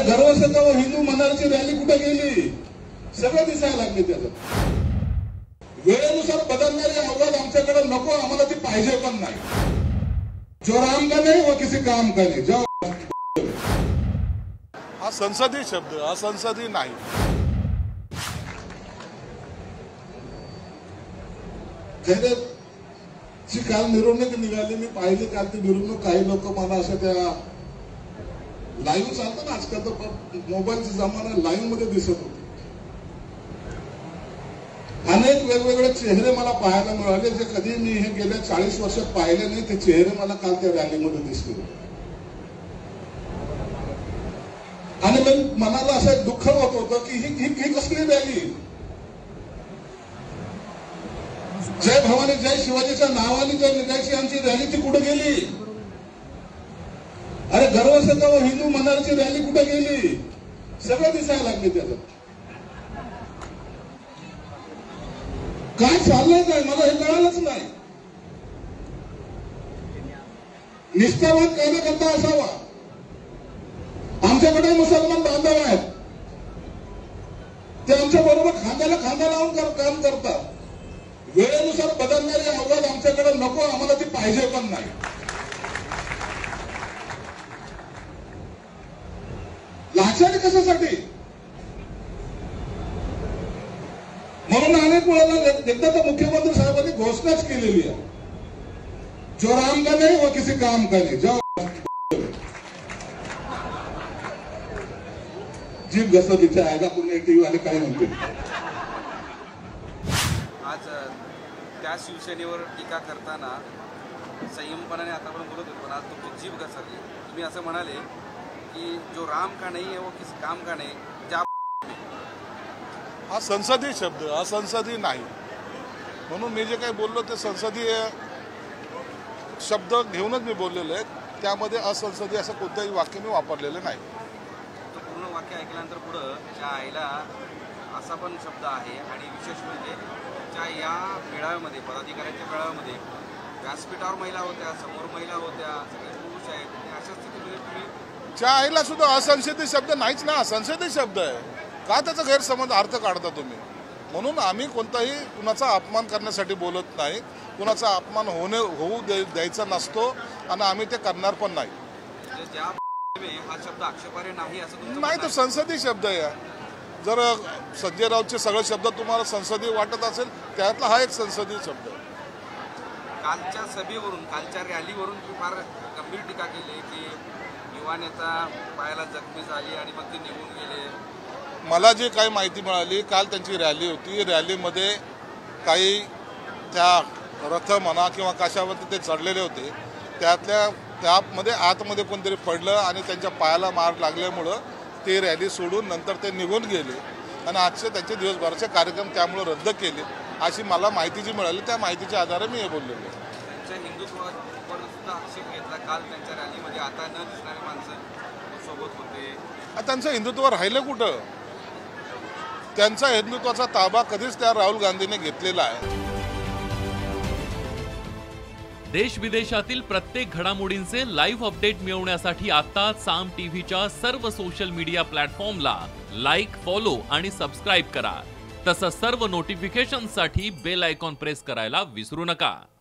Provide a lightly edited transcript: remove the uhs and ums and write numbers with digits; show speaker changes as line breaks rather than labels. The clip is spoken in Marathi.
गर्व सगळं हिंदू मनाची रॅली कुठे गेली सगळं दिसायला लागले त्याचं। वेळेनुसार बदलणारे आवाज आमच्याकडे नको, आम्हाला ती पाहिजे पण नाही। जो राम का नहीं वो किसी काम का नहीं। जो
हा संसदीय शब्द, हा संसदीय नाही।
ची काल मिरवणूक निघाली, मी पाहिली काल ती मिरवणूक। काही लोक मला असं त्या लाईव्ह चालतं ना आजकाल तर मोबाईलचा जमाना, लाईव्ह मध्ये दिसत होते। अनेक वेगवेगळे चेहरे मला पाहायला मिळाले जे कधी मी हे गेल्या 40 वर्षात पाहिले नाही। ते चेहरे मला काल त्या रॅलीमध्ये दिसले आणि मनाला असं दुःख होत होतं की ही कसली रॅली। जय भवानी जय शिवाजीच्या नावाने जर निघायची आमची रॅली ती कुठे गेली? अरे गर्व सगळं हिंदू मनाची रॅली कुठे गेली सगळं दिसायला लागले त्याचं। काय चाललंय काय मला हे कळालंच नाही। निष्ठावान कार्यकर्ता असावा। आमच्याकडे मुसलमान बांधव आहेत, ते आमच्या बरोबर खांद्याला खांदा लावून काम करतात। वेळेनुसार बदलणारे आवाज आमच्याकडे नको, आम्हाला ती पाहिजे पण नाही। लाचारी कशासाठी? म्हणून अनेक वेळेला एकदा तर मुख्यमंत्री साहेबांनी घोषणाच केलेली आहे, जो राम का नहीं वो किसी काम का नहीं। जो जीभ घसत इथे आहे पुणे टीव्ही वाले काय म्हणते।
आज त्या शिवसेनेवर टीका करताना संयमपणाने आतापर्यंत बोलत होते, पण आज तुमची जीभ घसरली। तुम्ही असं म्हणाले की जो राम का नहीं है वो किसी काम का नहीं।
हा संसदीय शब्द, हा संसदीय नाही। म्हणून मी जे काही बोललो ते संसदीय शब्द घेऊनच मी बोललेलो आहे। त्यामध्ये असंसदीय असं कोणतंही वाक्य मी वापरलेलं नाही।
पूर्ण वाक्य ऐकल्यानंतर पुढं त्या आईला असा पण शब्द आहे आणि विशेष म्हणजे त्या या मेळाव्यामध्ये पदाधिकाऱ्यांच्या मेळाव्यामध्ये व्यासपीठावर महिला होत्या, समोर महिला होत्या, सगळे पुरुष आहेत। अशा स्थितीमध्ये तुम्ही
त्या आईला सुद्धा असंसदीय शब्द नाहीच ना, संसदीय शब्द आहे। का त्याचा गैरसमज अर्थ काढता तुम्ही? म्हणून आम्ही कोणताही कुणाचा अपमान करण्यासाठी बोलत नाही, कुणाचा अपमान होऊ द्यायचा नसतो आणि आम्ही ते करणार पण नाही।
हा शब्द आक्षेपार्ह नाही असं
नाही, तो संसदीय शब्द आहे। जर संजय राऊतचे सगळे शब्द तुम्हाला संसदीय वाटत असेल त्यातला हा एक संसदीय शब्द।
कालच्या सभेवरून, कालच्या रॅलीवरून तुम्ही फार गंभीर टीका केली की युवा नेता पायाला जखमी झाली आणि मग ते निघून गेले।
मला जी काही माहिती मिळाली, काल त्यांची रॅली होती, रॅलीमध्ये काही त्या रथ म्हणा किंवा कशावरती ते चढलेले होते, त्यामध्ये आतमध्ये कोणतरी पडलं आणि त्यांच्या पायाला मार लागल्यामुळं ते रॅली सोडून नंतर ते निघून गेले आणि आजचे त्यांचे दिवसभराचे कार्यक्रम त्यामुळे रद्द केले अशी मला माहिती जी मिळाली, त्या माहितीच्या आधारे मी हे बोललेलो।
त्यांच्या हिंदुत्वावर सुद्धा आक्षेप घेतला काल त्यांच्या रॅलीमध्ये। आता न दिसणारे माणसं सोबत होते।
त्यांचं हिंदुत्व राहिलं कुठं? त्यांचा हिंदुत्वाचा ताबा कधीच त्या राहुल गांधीने घेतलेला आहे।
देश विदेशातील प्रत्येक घडामोडींचे लाईव्ह अपडेट मिळवण्यासाठी आता साम टीव्हीच्या सर्व सोशल मीडिया प्लॅटफॉर्मला लाईक, फॉलो आणि सबस्क्राईब करा। तसंच सर्व नोटिफिकेशनसाठी बेल आयकॉन प्रेस करायला विसरू नका।